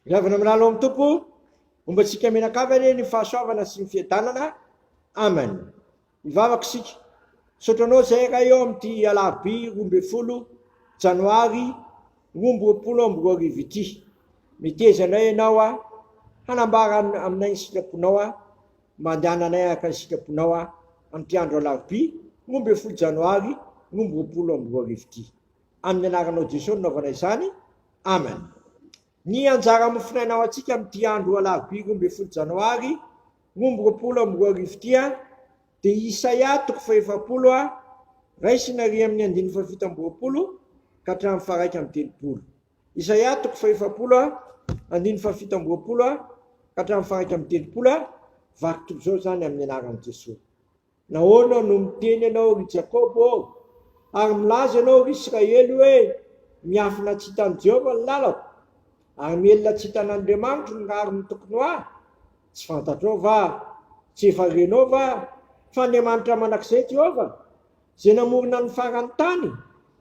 Ravana minalo amin'ny tompo, omba tsika menakavany ny fahasoavana sy ny fiadanana. Amen. Mivavaka sika. Sotranao zay ka eo amin'ity Alarobia 12 Janoary 2024 ity. Mitezanay ianao hanambara aminay ny sitraponao mandehananay aka ny sitraponao amin'ity andro Alarobia 12 Janoary 2024 ity. Amin'ny anaranao Jesosy naovanay izany. Amen. Ny anjara mofinainao atsika amin'ity andro Alarobia 12 Janoary 2024 ity dia Isaia 40 raisina ary amin'ny 170 ka hatramin'ny faraika amin'ny 30. Isaia 40 170 ka hatramin'ny faraika amin'ny 30 vaky zao zany amin'ny anaran'i Jesosy. Nahoana no miteny ianao ry Jakobo ary milaza ianao ry Israely hoe miafina tsy hitan'i Jehovah ny lalako ary mielona tsy hitan'Andriamanitra ny rary tokony ho ahy. Tsy fantatrao va? Tsy efa renao va fa Andriamanitra manakizay Jehovah zay namorona ny farany tany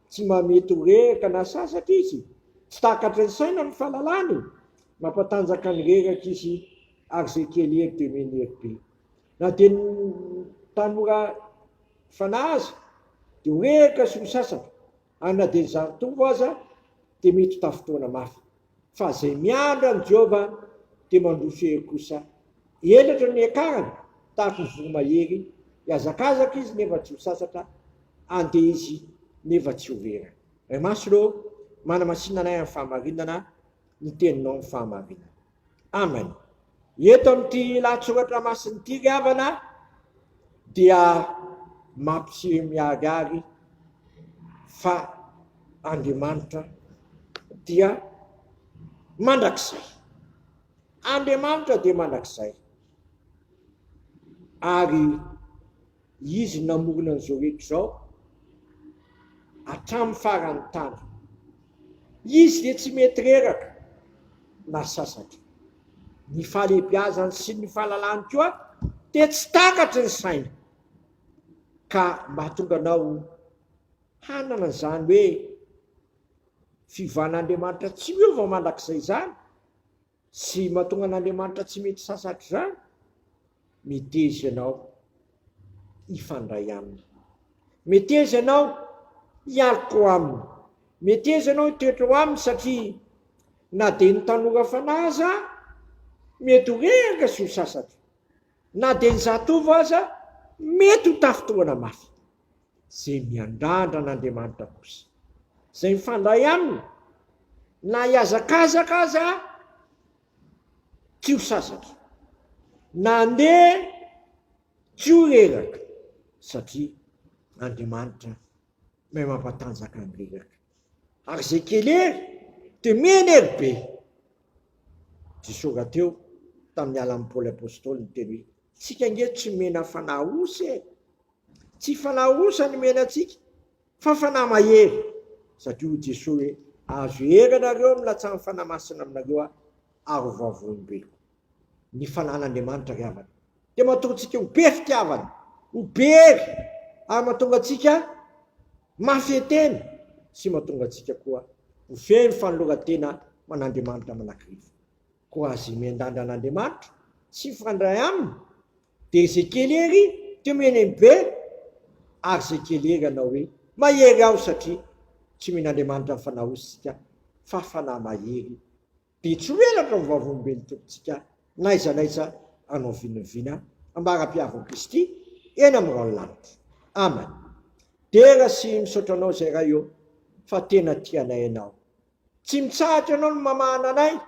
tsy mamety ho reraka na sasatra izy, tsy takatra ny saina ny fahalalany, mampatanjaka ny reraka izy ary zay kely ery dia meneribe. Na dia ny tanora fanazy dia ho reraka sy ho sasatra, ary na dia ny zarotovo aza dia mety tafotoana mafy. Fa zay miandra ny Jehovah dia mandroso ery kosa, elatra ny akarany tahaka ny voromahery, hiazakazaka izy nefa tsy ho sasatra, andeha izy nefa tsy ho reraka. Ray masolo manamasinanay amin'ny fahamarinana, ny teninao amin'ny fahamarinana. Amen. Eto amin'ity lahatsoratra masiny ity ry havana dia mampiseho miharihary fa Andriamanitra dia mandrakizay. Andriamanitra dia mandrakizay. Ary izy namorona an'izao rehetra zao hatramin'ny farany tany. Izy dia tsy mety reraka na sasatra. Ny fahalehibiazany sy ny fahalalany koa dia tsy takatry ny saina. Ka mahatonga anao hanana zany hoe fivan'Andriamanitra tsy miova mandrakizay zany sy mahatonga an'Andriamanitra tsy mety sasatra zany, miteza ianao hifandray aminy, miteza ianao hiariko aminy, miteza ianao hitoetra ho aminy, satria na dia ny tanora fanahy mety ho reraka sy ho sasatra, na dia ny zatovo aza mety ho tafotoana mafy. Zay miandrandra an'Andriamanitra kosa, zay mifandray aminy, na hiazakazaka aza tsy ho sasatra, na andeha tsy ho reraka, satria Andriamanitra mahay mampatanjaka ny reraka. Ary zay kely ery dia menery be. Jesosy teo tamin'ny alamin'ny Paoly apôstôly ny teny hoe tsika nge tsy mena fanahy osy, tsy fanahy osa ny mena atsika fa fanahy mahery, satria ho Jesosy hoe azo hery anareo milatsa ny fanahy masina aminareo ary vavolombeloko. Ny fanan'Andriamanitra ry havana dia mahatonga antsika ho be fitiavana, ho bery, ary mahatonga antsika mafetena sy mahatonga antsika koa ho feno fanoloran-tena man'Andriamanitra manakiriva. Koa azy miandandra an'Andriamanitra sy mifandray aminy dia zay kely ery dia meneny be, ary zay kely ery anao hoe mahery aho, satria tsy men'Andriamanitra mifanahy ositsika fa fanahy mahery dia tsy ho elatra ny vavolombelony tompontsika na aiza n'aiza anao vinavina ambara-piavan'i Kristy eny amin'ny rano lanitra. Amen. Tera sy misaotra anao zay raha eo fa tena tianay ianao, tsy mitsahatra anao no mamahana anay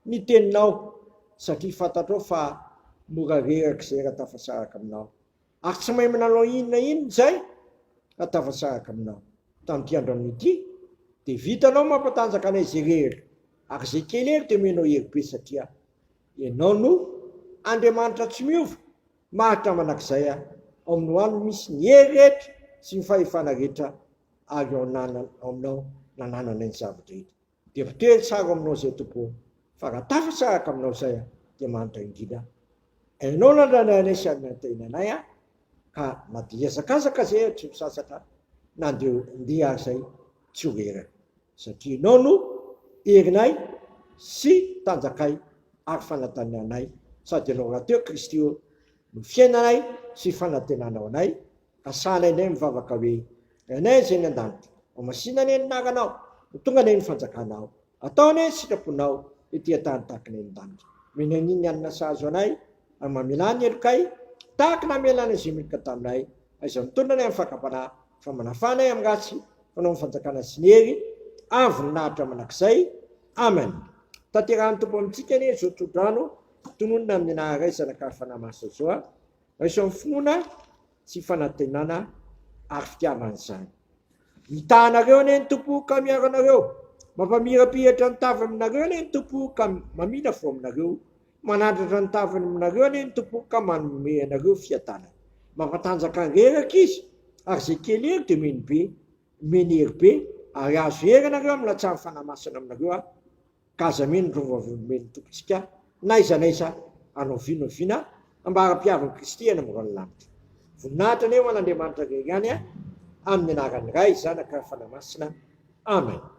ny teninao, satria fantatrao fa mora reraka zay raha tafasaraka aminao, ary tsy mahay manao inona inona zay raha tafasaraka aminao. Tamin'ity androany ity dia vitanao mampatanjaka anay zay reraka, ary zay kely ery dia menao hery be, satria ianao no Andriamanitra tsy miova, mahatra manakizay ao amin'ny ano misy ny hery rehetra sy ny fahefana rehetra, ary aminao nananana ny zavatra rehetra. Dia mpitoery tsara aminao zay tompo, fa raha tafasaraka aminao zay dia manitra indrindra. Ianao nandranay sy anantenanay ka na dia hiazakazaka zay tsy ho sasatra, na ndeha ary zay tsy ho reraka, satria ianao no herinay sy tanjakay ary fanantenanay sady anao raha teo Kristy no fiainanay sy fanantenanao anay asanay nay mivavaka hoe anay zay ny an-danitra omasinany ninaranao tonga nay ny fanjakanao ataonay sitraponao ity tany tahaka ny an-danitra minaniny anina sahazo anay ary mamelany elokay tahaka namelana izay milika taminay aiza mitondra nay amin'ny fakapana fa manafanay amin'ny ratsy fanao ny fanjakana sy ny hery avy ninahitra manakizay amen. Tanterahany tompo amintsika ny zao todrano tononona amin'ny naharay zanakary fanamaso zao aiso amin'ny finoana sy fanantenana ary fitiavan'izany. Mitahanareo ane ny tompo ka miaro anareo, mampamirapiratra ny tavy aminareo ane ny tompo ka mamina fo aminareo, manandratra ny tavany aminareo ane ny tompo ka manome anareo fiadanana. Mampatanjaka ny reraka izy ary zay kely hery dia meny hery be ary azo hery anareo amin'ny latsary fanamasana aminareo ka aza meny rovavomeny tompontsika naiza anao vinoviana ambara-piavan'i Kristy any amin'ny lalitra. Voninahitra ane ho an'Andriamanitra rery ihany amin'ny anaran'ny Ray, Zanaka, Fanamasina. Amen.